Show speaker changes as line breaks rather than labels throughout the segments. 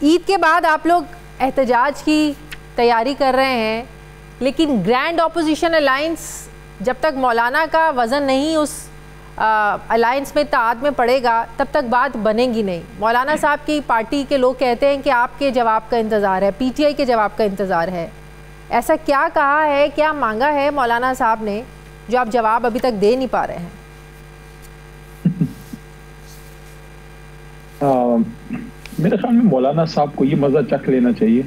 عید کے بعد آپ لوگ احتجاج کی تیاری کر رہے ہیں، لیکن گرینڈ اپوزیشن الائنس جب تک مولانا کا وزن نہیں اس الائنس میں اتحاد میں پڑے گا تب تک بات بنے گی نہیں. مولانا صاحب کی پارٹی کے لوگ کہتے ہیں کہ آپ کے جواب کا انتظار ہے، پی ٹی آئی کے جواب کا انتظار ہے. ایسا کیا کہا ہے، کیا مانگا ہے مولانا صاحب نے جو آپ جواب ابھی تک دے نہیں پا رہے ہیں؟
میرے خیال میں مولانا صاحب کو یہ مزہ چکھ لینا چاہیے.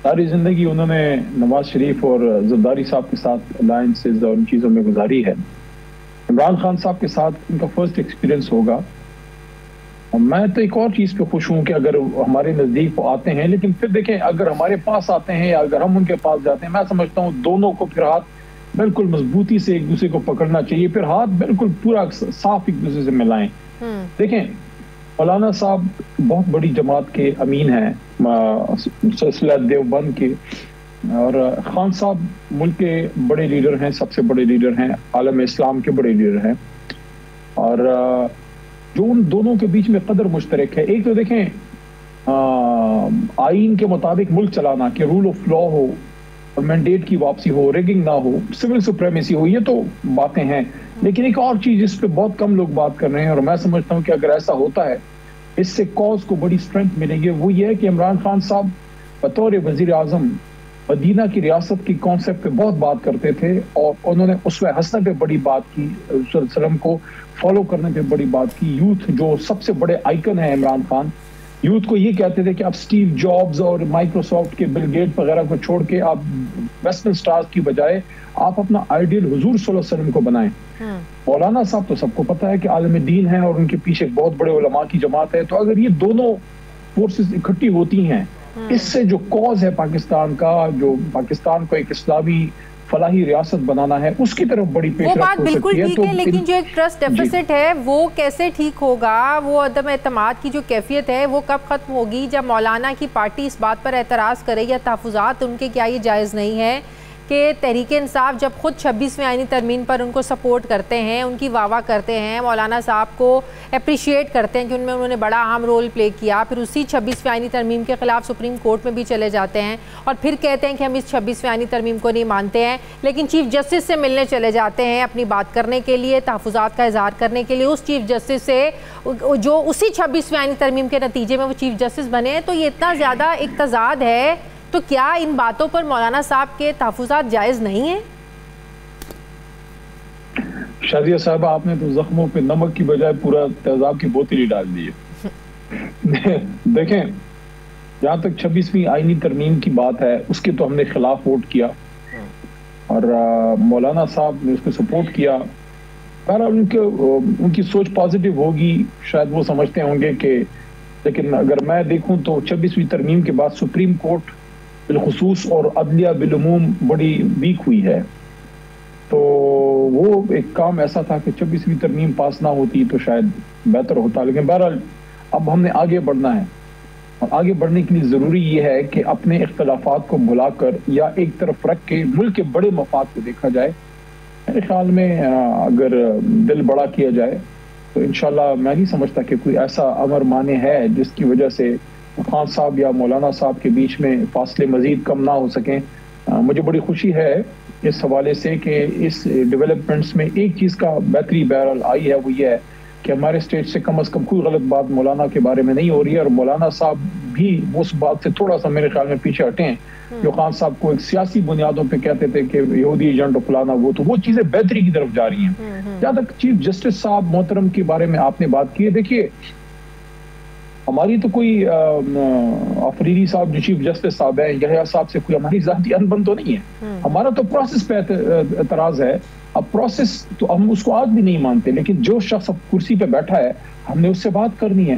ساری زندگی انہوں نے نواز شریف اور زرداری صاحب کے ساتھ الائنسز اور ان چیزوں میں گزاری ہے. عمران خان صاحب کے ساتھ ان کا فرسٹ ایکسپیرینس ہوگا. میں تو ایک اور چیز پہ خوش ہوں کہ اگر ہمارے نزدیک وہ آتے ہیں، لیکن پھر دیکھیں اگر ہمارے پاس آتے ہیں یا اگر ہم ان کے پاس جاتے ہیں، میں سمجھتا ہوں دونوں کو پھر ہاتھ بالکل مضبوطی سے ایک دوسرے کو پکڑنا چاہیے، پھر ہاتھ بالکل پورا صاف ایک دوسرے سے ملائیں. دیکھیں مولانا صاحب بہت بڑی جماعت کے امین ہیں، سلسلہ دیوبند کے، اور خان صاحب ملک کے بڑے لیڈر ہیں، سب سے بڑے لیڈر ہیں، عالم اسلام کے بڑے لیڈر ہیں. اور جو ان دونوں کے بیچ میں قدر مشترک ہے، ایک تو دیکھیں آئین کے مطابق ملک چلانا، کہ رول آف لا ہو اور مینڈیٹ کی واپسی ہو، ریگنگ نہ ہو، سول سپریمیسی ہو، یہ تو باتیں ہیں. لیکن ایک اور چیز جس پہ بہت کم لوگ بات کر رہے ہیں، اور میں سمجھتا ہوں کہ اگر ایسا ہوتا ہے اس سے کاز کو بڑی اسٹرینتھ ملے گی، وہ یہ ہے کہ عمران خان صاحب بطور وزیر اعظم مدینہ کی ریاست کی کانسیپٹ پہ بہت بات کرتے تھے، اور انہوں نے اسوہ حسنہ پہ بڑی بات کی، صلی اللہ علیہ وسلم کو فالو کرنے پہ بڑی بات کی. یوتھ جو سب سے بڑے آئیکن ہیں عمران خان، یوتھ کو یہ کہتے تھے کہ آپ سٹیو جابز اور مائکروسافٹ کے بل گیٹ وغیرہ کو چھوڑ کے آپ ویسٹرن سٹارز کی بجائے آپ اپنا آئیڈیل حضور صلی اللہ علیہ وسلم کو بنائیں. مولانا صاحب تو سب کو پتہ ہے کہ عالم دین ہیں اور ان کے پیچھے بہت بڑے علماء کی جماعت ہے. تو اگر یہ دونوں فورسز اکٹھی ہوتی ہیں، اس سے جو کاز ہے پاکستان کا، جو پاکستان کو ایک اسلامی فلاحی ریاست بنانا ہے، اس کی طرف بڑی پیش رفت ہو سکتی ہے.
وہ بات بالکل ٹھیک ہے، لیکن جو ایک ٹرسٹ ڈیفیسٹ ہے وہ کیسے ٹھیک ہوگا؟ وہ عدم اعتماد کی جو کیفیت ہے وہ کب ختم ہوگی؟ جب مولانا کی پارٹی اس بات پر اعتراض کرے یا تحفظات ان کے، کیا یہ جائز نہیں ہے کہ تحریک انصاف جب خود 26ویں آئینی ترمیم پر ان کو سپورٹ کرتے ہیں، ان کی واہ واہ کرتے ہیں، مولانا صاحب کو اپریشیٹ کرتے ہیں کہ ان میں انہوں نے بڑا اہم رول پلے کیا، پھر اسی 26ویں آئینی ترمیم کے خلاف سپریم کورٹ میں بھی چلے جاتے ہیں اور پھر کہتے ہیں کہ ہم اس 26ویں آئینی ترمیم کو نہیں مانتے ہیں، لیکن چیف جسٹس سے ملنے چلے جاتے ہیں اپنی بات کرنے کے لیے، تحفظات کا اظہار کرنے کے لیے اس چیف جسٹس سے جو اسی 26ویں آئینی ترمیم کے نتیجے میں وہ چیف جسٹس بنے ہیں. تو یہ اتنا زیادہ ایک تضاد ہے، تو کیا ان باتوں پر مولانا صاحب کے تحفظات جائز نہیں ہیں؟
شادیہ صاحبہ، آپ نے تو زخموں پہ نمک کی بجائے پورا تیزاب کی بوتل ہی ڈال دی ہے. دیکھیں جہاں تک 26ویں آئینی ترمیم کی بات ہے، اس کے تو ہم نے خلاف ووٹ کیا اور مولانا صاحب نے اس کو سپورٹ کیا. بہرحال ان کی سوچ پازیٹیو ہوگی، شاید وہ سمجھتے ہوں گے کہ، لیکن اگر میں دیکھوں تو 26ویں ترمیم کے بعد سپریم کورٹ بالخصوص اور عدلیہ بالعموم بڑی ویک ہوئی ہے. تو وہ ایک کام ایسا تھا کہ 26ویں ترمیم پاس نہ ہوتی تو شاید بہتر ہوتا. لیکن بہرحال اب ہم نے آگے بڑھنا ہے، اور آگے بڑھنے کے لیے ضروری یہ ہے کہ اپنے اختلافات کو بھلا کر یا ایک طرف رکھ کے ملک کے بڑے مفاد کو دیکھا جائے. میرے خیال میں اگر دل بڑا کیا جائے تو انشاءاللہ میں نہیں سمجھتا کہ کوئی ایسا امر مانے ہے جس کی وجہ سے خان صاحب یا مولانا صاحب کے بیچ میں فاصلے مزید کم نہ ہو سکیں. مجھے بڑی خوشی ہے اس حوالے سے کہ اس ڈیولپمنٹس میں ایک چیز کا بہتری بہرحال آئی ہے، وہ یہ ہے کہ ہمارے اسٹیٹ سے کم از کم کوئی غلط بات مولانا کے بارے میں نہیں ہو رہی ہے، اور مولانا صاحب بھی اس بات سے تھوڑا سا میرے خیال میں پیچھے ہٹے ہیں جو خان صاحب کو ایک سیاسی بنیادوں پہ کہتے تھے کہ یہودی ایجنٹ فلانا، وہ چیزیں بہتری کی طرف جا رہی ہیں. جہاں تک چیف جسٹس صاحب محترم کے بارے میں آپ نے بات کی ہے، دیکھیے ہماری تو کوئی افریدی صاحب جو چیف جسٹس صاحب ہیں، یحییٰ صاحب سے کوئی ہماری ذاتی انبن تو نہیں ہے. ہمارا تو پروسیس پہ اعتراض ہے. اب پروسیس تو ہم اس کو آج بھی نہیں مانتے، لیکن جو شخص اب کرسی پہ بیٹھا ہے ہم نے اس سے بات کرنی ہے.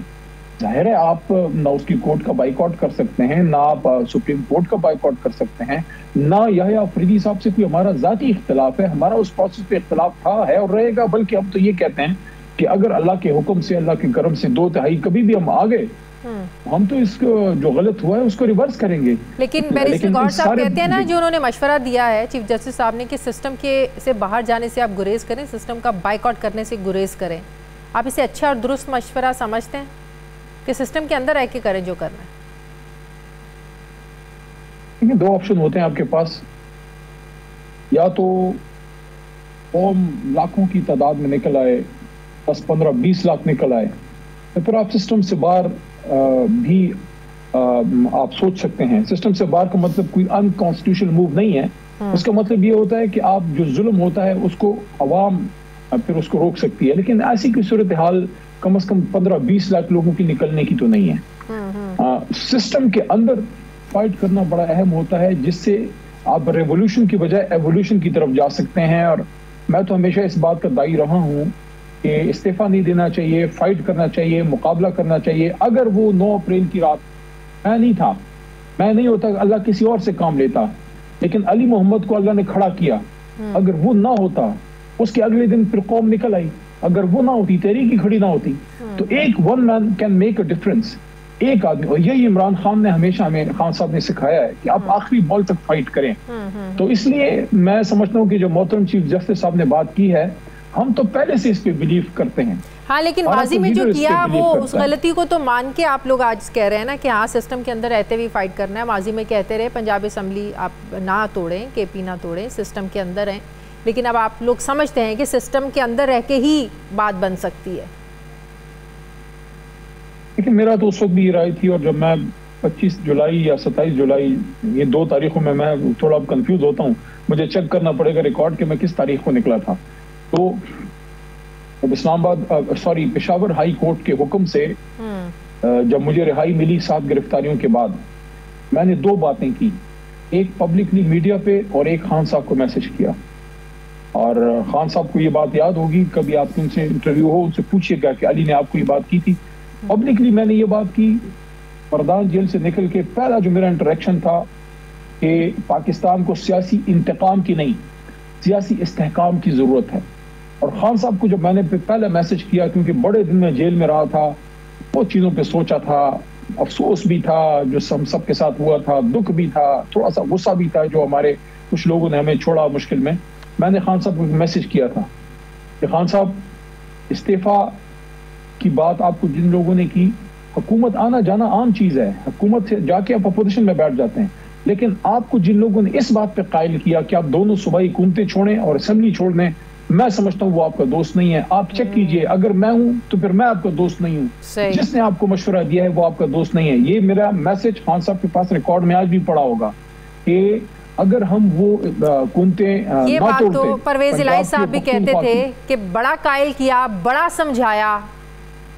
ظاہر ہے آپ نہ اس کی کورٹ کا بائیکاٹ کر سکتے ہیں، نہ آپ سپریم کورٹ کا بائیکاٹ کر سکتے ہیں، نہ یحییٰ افریدی صاحب سے کوئی ہمارا ذاتی اختلاف ہے. ہمارا اس پروسیس پہ اختلاف تھا، ہے اور رہے گا. بلکہ ہم تو یہ کہتے ہیں کہ اگر اللہ کے حکم سے، اللہ کے کرم سے 2/3 کبھی بھی ہم آگے، ہم تو اس کو جو غلط ہوا ہے اس کو ریورس کریں گے.
لیکن بیرسٹر گوہر صاحب کہتے ہیں نا، جو انہوں نے مشورہ دیا ہے چیف جسٹس صاحب نے کہ سسٹم کے سے باہر جانے سے آپ گریز کریں، سسٹم کا بائیکاٹ کرنے سے گریز کریں. آپ اسے اچھا اور درست مشورہ سمجھتے ہیں کہ سسٹم کے اندر رہ کے کریں جو کرنا ہے؟
دو آپشن ہوتے ہیں آپ کے پاس، یا تو قوم لاکھوں کی تعداد میں نکل آئے، 10 15 20 لاکھ نکل آئے، پھر آپ سسٹم سے باہر بھی آپ سوچ سکتے ہیں۔ سسٹم سے باہر کا مطلب کوئی انکانسٹیٹیوشنل موو نہیں ہے، اس کا مطلب یہ ہوتا ہے کہ آپ جو ظلم ہوتا ہے اس کو عوام پھر اس کو روک سکتی ہے، لیکن ایسی کوئی صورتحال کم از کم 15 20 لاکھ لوگوں کی نکلنے کی تو نہیں ہے۔ سسٹم کے اندر فائٹ کرنا بڑا اہم ہوتا ہے، جس سے آپ ریولوشن کی بجائے ایوولوشن کی طرف جا سکتے ہیں۔ اور میں تو ہمیشہ اس بات کا داعی رہا ہوں کہ استعفیٰ نہیں دینا چاہیے، فائٹ کرنا چاہیے، مقابلہ کرنا چاہیے۔ اگر وہ 9 اپریل کی رات میں نہیں تھا، میں نہیں ہوتا، اللہ کسی اور سے کام لیتا، لیکن علی محمد کو اللہ نے کھڑا کیا۔ اگر وہ نہ ہوتا، اس کے اگلے دن پھر قوم نکل آئی، اگر وہ نہ ہوتی، تحریک ہی کھڑی نہ ہوتی، تو ایک one man can make a difference, ایک آدمی۔ اور یہی عمران خان نے ہمیشہ ہمیں، خان صاحب نے سکھایا ہے کہ آپ آخری بال تک فائٹ کریں۔ تو اس لیے میں سمجھتا ہوں کہ جو محترم چیف جسٹس صاحب نے بات کی ہے، ہم تو پہلے سے اس پہ بلیو کرتے ہیں۔
ہاں، لیکن ماضی میں جو کیا وہ اس غلطی کو تو مان کے آپ لوگ آج کہہ رہے ہیں نا کہ ہاں سسٹم کے اندر رہتے ہوئے فائٹ کرنا ہے۔ ماضی میں کہتے رہے پنجاب اسمبلی آپ نہ توڑیں، کے پی نہ توڑیں، سسٹم کے اندر ہیں، لیکن اب آپ لوگ سمجھتے ہیں کہ سسٹم کے اندر رہ کے ہی بات بن سکتی ہے۔
لیکن میرا تو اس وقت بھی یہ رائے تھی، اور جب میں 25 جولائی یا 27 جولائی یہ 2 تاریخوں میں تھوڑا کنفیوز ہوتا ہوں، مجھے چیک کرنا پڑے گا ریکارڈ کہ میں کس تاریخ کو نکلا تھا۔ تو اسلام آباد پشاور ہائی کورٹ کے حکم سے جب مجھے رہائی ملی 7 گرفتاریوں کے بعد، میں نے 2 باتیں کی، ایک پبلکلی میڈیا پہ اور ایک خان صاحب کو میسج کیا۔ اور خان صاحب کو یہ بات یاد ہوگی، کبھی آپ کی ان سے انٹرویو ہو، ان سے پوچھئے گا کہ علی نے آپ کو یہ بات کی تھی۔ پبلکلی میں نے یہ بات کی، پردان جیل سے نکل کے پہلا جو میرا انٹریکشن تھا کہ پاکستان کو سیاسی انتقام کی نہیں، سیاسی استحکام کی ضرورت ہے۔ اور خان صاحب کو جب میں نے پہلے میسج کیا، کیونکہ بڑے دن میں جیل میں رہا تھا، بہت چیزوں پہ سوچا تھا، افسوس بھی تھا جو ہم سب کے ساتھ ہوا تھا، دکھ بھی تھا، تھوڑا سا غصہ بھی تھا جو ہمارے کچھ لوگوں نے ہمیں چھوڑا مشکل میں نے خان صاحب کو میسج کیا تھا کہ خان صاحب، استعفیٰ کی بات آپ کو جن لوگوں نے کی، حکومت آنا جانا عام چیز ہے، حکومت سے جا کے آپ اپوزیشن میں بیٹھ جاتے ہیں، لیکن آپ کو جن لوگوں نے اس بات پہ قائل کیا کہ آپ دونوں صوبائی حکومتیں چھوڑیں اور اسمبلی چھوڑ دیں، میں سمجھتا ہوں وہ آپ کا دوست نہیں ہے۔ آپ چیک کیجئے، اگر میں ہوں تو پھر میں آپ کا دوست نہیں ہوں، جس نے آپ کو مشورہ دیا ہے وہ آپ کا دوست نہیں ہے۔ یہ میرا میسج خان صاحب کے پاس ریکارڈ میں آج بھی پڑا ہوگا کہ اگر ہم وہ حکومتیں
یہ بات تو پرویز الہی صاحب بھی کہتے تھے کہ بڑا قائل کیا، بڑا سمجھایا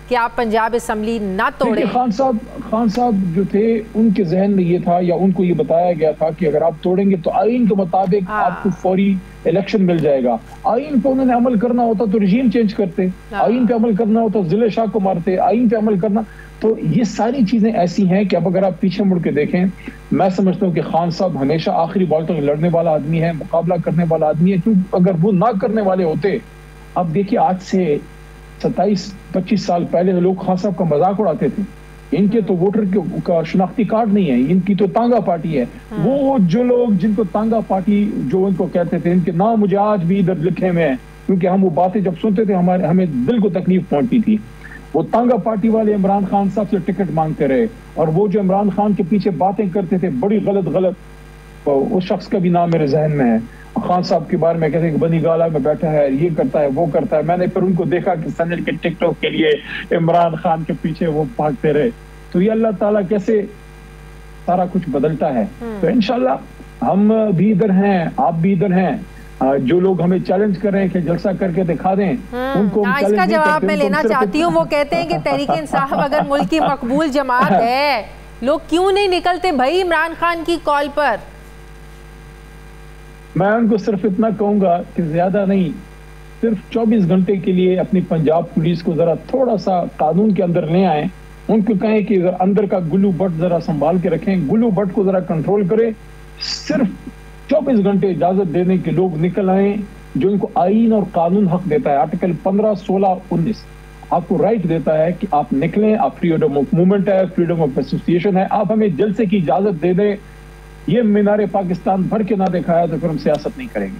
کہ آپ پنجاب اسمبلی نہ توڑیں۔
خان صاحب جو تھے، ان کے ذہن میں یہ تھا، یا ان کو یہ بتایا گیا تھا کہ اگر آپ توڑیں گے تو آئین کے مطابق آپ کو فوری الیکشن مل جائے گا۔ آئین پہ انہوں نے عمل کرنا ہوتا تو رجیم چینج کرتے، آئین پہ عمل کرنا ہوتا ضلع شاہ کو مارتے، آئین پہ عمل کرنا۔ تو یہ ساری چیزیں ایسی ہیں کہ اب اگر آپ پیچھے مڑ کے دیکھیں، میں سمجھتا ہوں کہ خان صاحب ہمیشہ آخری بال تک لڑنے والا آدمی ہے، مقابلہ کرنے والا آدمی ہے، کیونکہ اگر وہ نہ کرنے والے ہوتے، اب دیکھیے آج سے 27-25 سال پہلے لوگ خان صاحب کا مذاق اڑاتے تھے، ان کے تو ووٹر کا شناختی کارڈ نہیں ہے، ان کی تو تانگا پارٹی ہے۔ وہ جو لوگ جن کو تانگا پارٹی جو ان کو کہتے تھے، ان کے نام مجھے آج بھی ادھر لکھے ہوئے ہیں، کیونکہ ہم وہ باتیں جب سنتے تھے ہمیں دل کو تکلیف پہنچتی تھی۔ وہ تانگا پارٹی والے عمران خان صاحب سے ٹکٹ مانگتے رہے، اور وہ جو عمران خان کے پیچھے باتیں کرتے تھے بڑی غلط، اس شخص کا بھی نام میرے ذہن میں ہے، خان صاحب کے بارے میں کہتے ہیں کہ بنی گالا میں بیٹھا ہے، یہ کرتا ہے، وہ کرتا ہے۔ میں نے پھر ان کو دیکھا کہ سنل کے ٹک ٹاک کے لیے عمران خان کے پیچھے وہ بھاگتے رہے۔ تو یہ اللہ تعالیٰ کیسے سارا کچھ بدلتا ہے۔ تو انشاءاللہ ہم بھی ادھر ہیں، آپ بھی ادھر ہیں، جو لوگ ہمیں چیلنج کر رہے ہیں کہ جلسہ کر کے دکھا دیں، ان کو
اس کا جواب میں لینا چاہتی ہوں۔ وہ کہتے ہیں کہ تحریک انصاف اگر ملک کی مقبول جماعت ہے، لوگ کیوں نہیں نکلتے بھائی عمران خان کی کال پر؟
میں ان کو صرف اتنا کہوں گا کہ زیادہ نہیں، صرف 24 گھنٹے کے لیے اپنی پنجاب پولیس کو ذرا تھوڑا سا قانون کے اندر لے آئیں، ان کو کہیں کہ اندر کا گلو بٹ ذرا سنبھال کے رکھیں، گلو بٹ کو ذرا کنٹرول کریں، صرف 24 گھنٹے اجازت دینے کے لوگ نکل آئیں جو ان کو آئین اور قانون حق دیتا ہے۔ آرٹیکل 15، 16، 19 آپ کو رائٹ دیتا ہے کہ آپ نکلیں، آپ فریڈم آف موومنٹ ہے، فریڈم آف ایسوسیشن ہے، آپ ہمیں جلسے کی اجازت دے دیں۔ یہ مینار پاکستان بھر کے نہ دکھایا تو پھر ہم سیاست نہیں کریں گے۔